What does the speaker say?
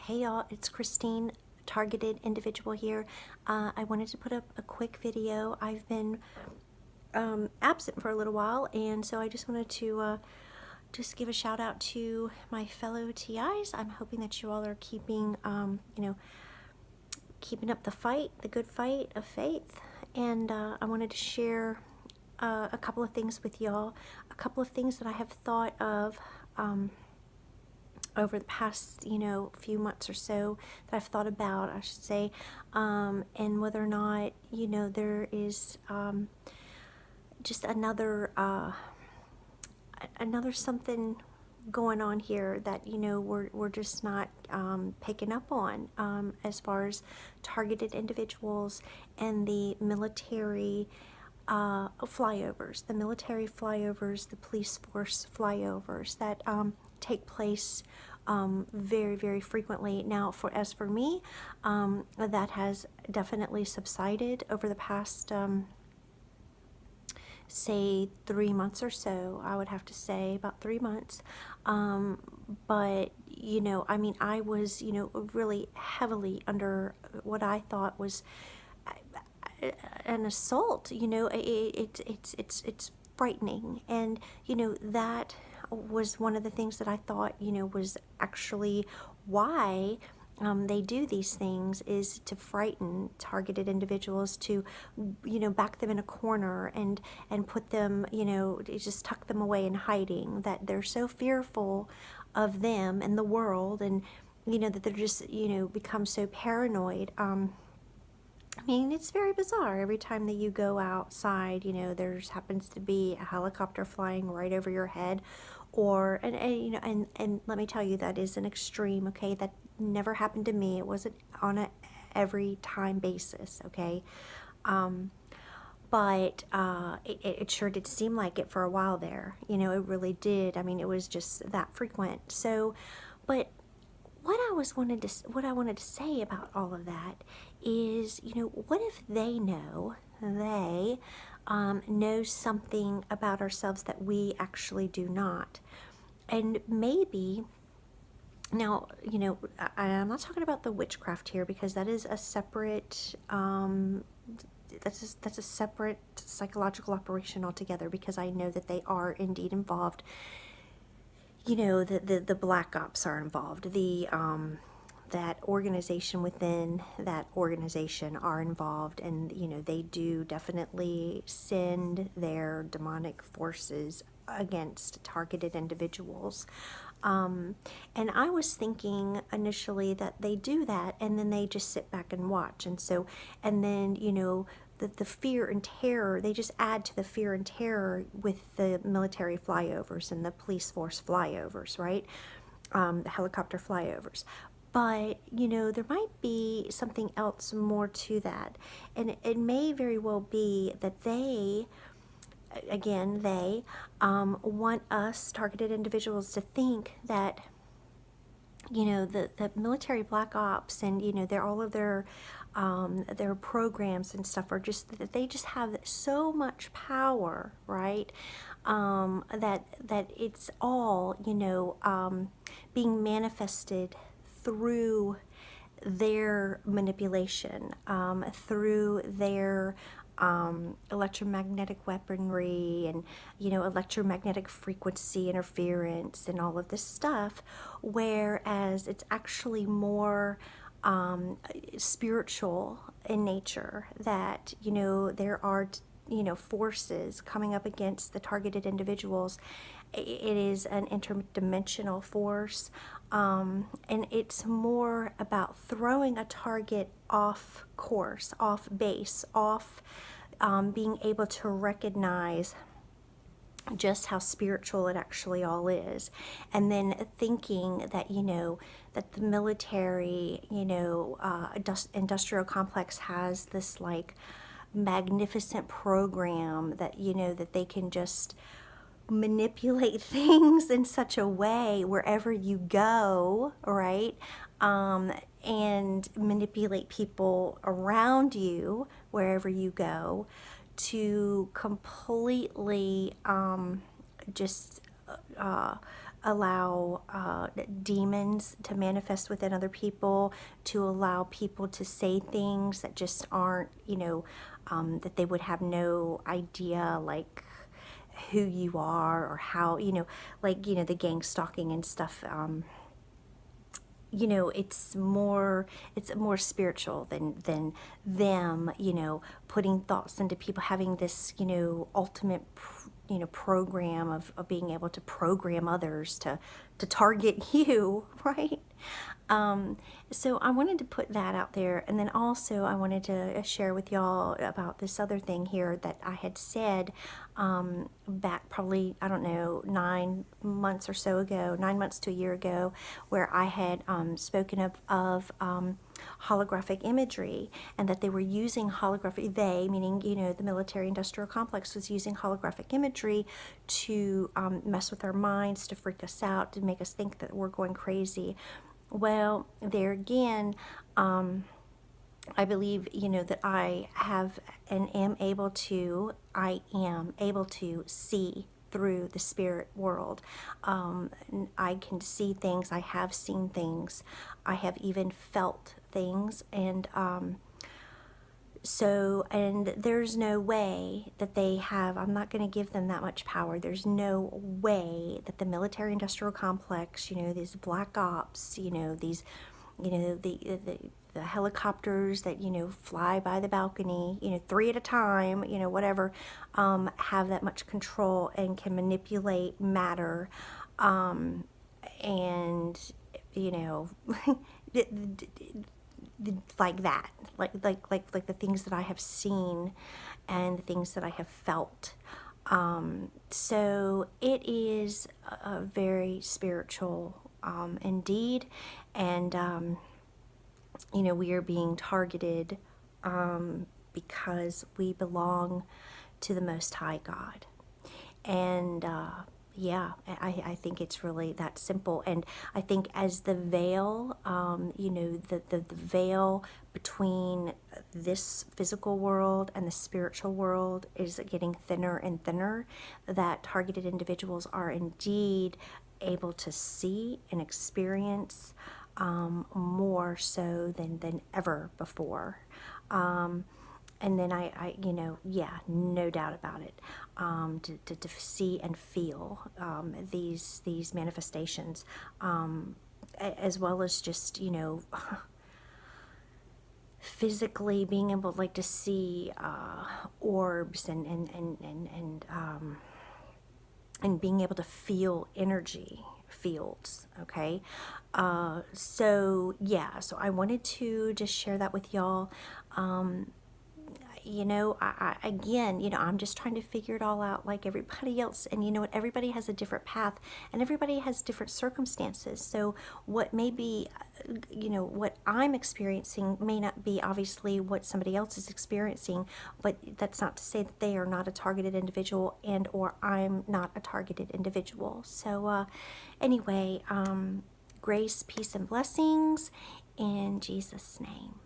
Hey y'all, it's Christine, targeted individual here. I wanted to put up a quick video. I've been absent for a little while, and so I just wanted to just give a shout out to my fellow TIs. I'm hoping that you all are keeping, keeping up the fight, the good fight of faith. And I wanted to share a couple of things with y'all, a couple of things that I have thought of over the past, few months or so, that I've thought about, I should say, and whether or not, there is just another something going on here that, we're just not picking up on, as far as targeted individuals and the military flyovers, the police force flyovers that take place very, very frequently. Now, as for me, that has definitely subsided over the past, say, 3 months or so. I would have to say about 3 months. But, I was, really heavily under what I thought was an assault. It's frightening, and that was one of the things that I thought was actually why they do these things, is to frighten targeted individuals, to back them in a corner and put them, just tuck them away in hiding, that they're so fearful of them and the world, and that they're just become so paranoid. It's very bizarre. Every time that you go outside, there happens to be a helicopter flying right over your head, or and let me tell you, that is an extreme. Okay, that never happened to me. It wasn't on a every time basis. Okay, but it sure did seem like it for a while there. It really did. It was just that frequent. So, but what I wanted to say about all of that is, what if they know something about ourselves that we actually do not? And maybe, now, I'm not talking about the witchcraft here, because that is a separate, that's a separate psychological operation altogether, because I know that they are indeed involved. The black ops are involved. That organization within that organization are involved, and they do definitely send their demonic forces against targeted individuals. And I was thinking initially that they do that, and then they just sit back and watch, and then the fear and terror, they just add to the fear and terror with the military flyovers and the police force flyovers, right? The helicopter flyovers. But, there might be something else more to that. And it may very well be that they want us, targeted individuals, to think that the military black ops and all of their programs and stuff are just that they just have so much power, right? That it's all being manifested through their manipulation, through their electromagnetic weaponry, and electromagnetic frequency interference and all of this stuff, whereas it's actually more spiritual in nature, that there are forces coming up against the targeted individuals. It is an interdimensional force, and it's more about throwing a target off course, off base, off being able to recognize just how spiritual it actually all is, and then thinking that that the military industrial complex has this magnificent program that that they can just manipulate things in such a way wherever you go, right? And manipulate people around you wherever you go, to completely just allow demons to manifest within other people, to allow people to say things that just aren't, that they would have no idea, like who you are or how, like, the gang stalking and stuff. It's more spiritual than them, putting thoughts into people, having this, ultimate, program of being able to program others to target you, right? So I wanted to put that out there. And then also I wanted to share with y'all about this other thing here that I had said back probably, I don't know, 9 months or so ago, 9 months to a year ago, where I had spoken of holographic imagery, and that they were using holographic, they, meaning, the military industrial complex, was using holographic imagery to mess with our minds, to freak us out, to make us think that we're going crazy. Well, there again, I believe, that I am able to see through the spirit world. I can see things, I have seen things, I have even felt things, and and there's no way that they have, I'm not going to give them that much power. There's no way that the military industrial complex, these black ops, these, the helicopters that, fly by the balcony, 3 at a time, whatever, have that much control and can manipulate matter, and, like that, like the things that I have seen and the things that I have felt. So it is a very spiritual, indeed, and we are being targeted because we belong to the Most High God. And yeah, I think it's really that simple. And I think as the veil, the veil between this physical world and the spiritual world is getting thinner and thinner, that targeted individuals are indeed able to see and experience more so than ever before. And then yeah, no doubt about it, to see and feel these manifestations, as well as just, physically being able, like, to see orbs and being able to feel energy fields. Okay, so yeah, so I wanted to just share that with y'all. Again, I'm just trying to figure it all out like everybody else. And you know what? Everybody has a different path and everybody has different circumstances. So what may be, what I'm experiencing may not be obviously what somebody else is experiencing, but that's not to say that they are not a targeted individual and or I'm not a targeted individual. So anyway, grace, peace, and blessings in Jesus' name.